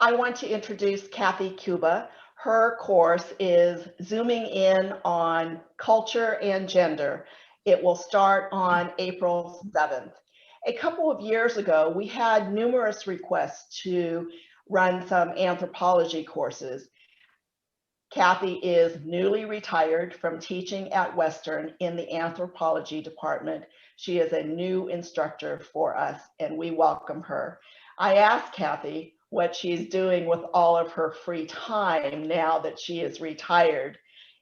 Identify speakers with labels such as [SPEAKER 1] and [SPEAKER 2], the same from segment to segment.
[SPEAKER 1] I want to introduce Kathy Kuba. Her course is Zooming In on Culture and Gender. It will start on April 7th. A couple of years ago, we had numerous requests to run some anthropology courses. Kathy is newly retired from teaching at Western in the anthropology department. She is a new instructor for us, and we welcome her. I asked Kathy what she's doing with all of her free time now that she is retired.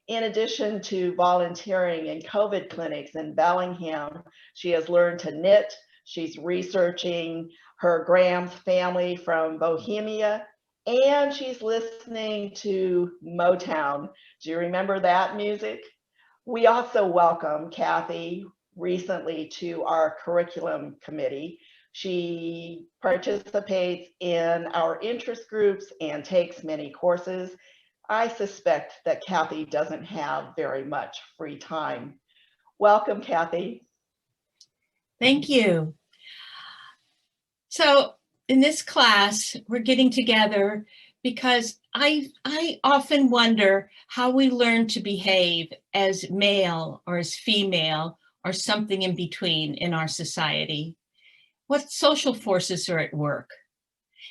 [SPEAKER 1] In addition to volunteering in COVID clinics in Bellingham, she has learned to knit. She's researching her Graham's family from Bohemia, and she's listening to Motown. Do you remember that music? We also welcome Kathy recently to our curriculum committee. She participates in our interest groups and takes many courses. I suspect that Kathy doesn't have very much free time. Welcome, Kathy.
[SPEAKER 2] Thank you. So in this class, we're getting together because I often wonder how we learn to behave as male or as female or something in between in our society. What social forces are at work?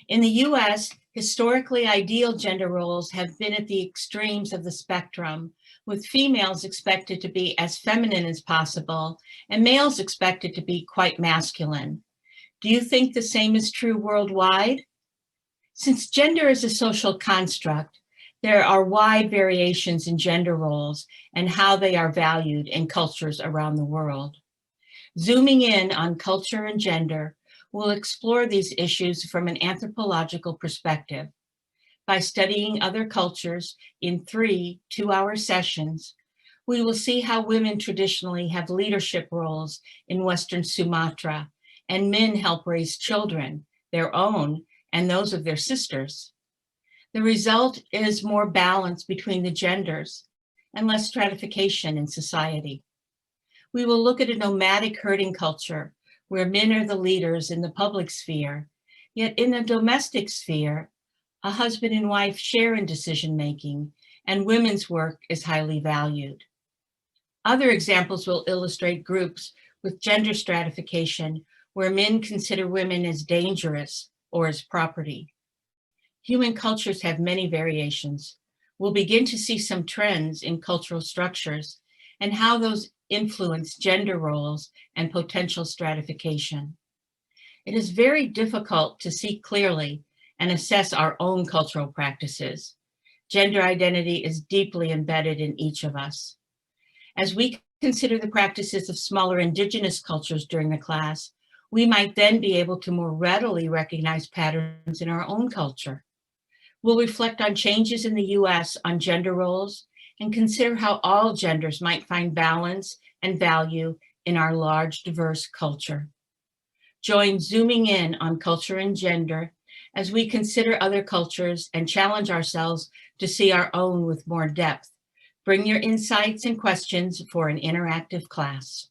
[SPEAKER 2] In the US, historically ideal gender roles have been at the extremes of the spectrum, with females expected to be as feminine as possible and males expected to be quite masculine. Do you think the same is true worldwide? Since gender is a social construct, there are wide variations in gender roles and how they are valued in cultures around the world. Zooming in on culture and gender, we'll explore these issues from an anthropological perspective. By studying other cultures in 3 two-hour sessions, we will see how women traditionally have leadership roles in Western Sumatra, and men help raise children, their own and those of their sisters. The result is more balance between the genders and less stratification in society. We will look at a nomadic herding culture where men are the leaders in the public sphere, yet in the domestic sphere, a husband and wife share in decision-making and women's work is highly valued. Other examples will illustrate groups with gender stratification where men consider women as dangerous or as property. Human cultures have many variations. We'll begin to see some trends in cultural structures and how those influence gender roles and potential stratification. It is very difficult to see clearly and assess our own cultural practices. Gender identity is deeply embedded in each of us. As we consider the practices of smaller indigenous cultures during the class, we might then be able to more readily recognize patterns in our own culture. We'll reflect on changes in the US on gender roles and consider how all genders might find balance and value in our large, diverse culture. Join Zooming In on Culture and Gender as we consider other cultures and challenge ourselves to see our own with more depth. Bring your insights and questions for an interactive class.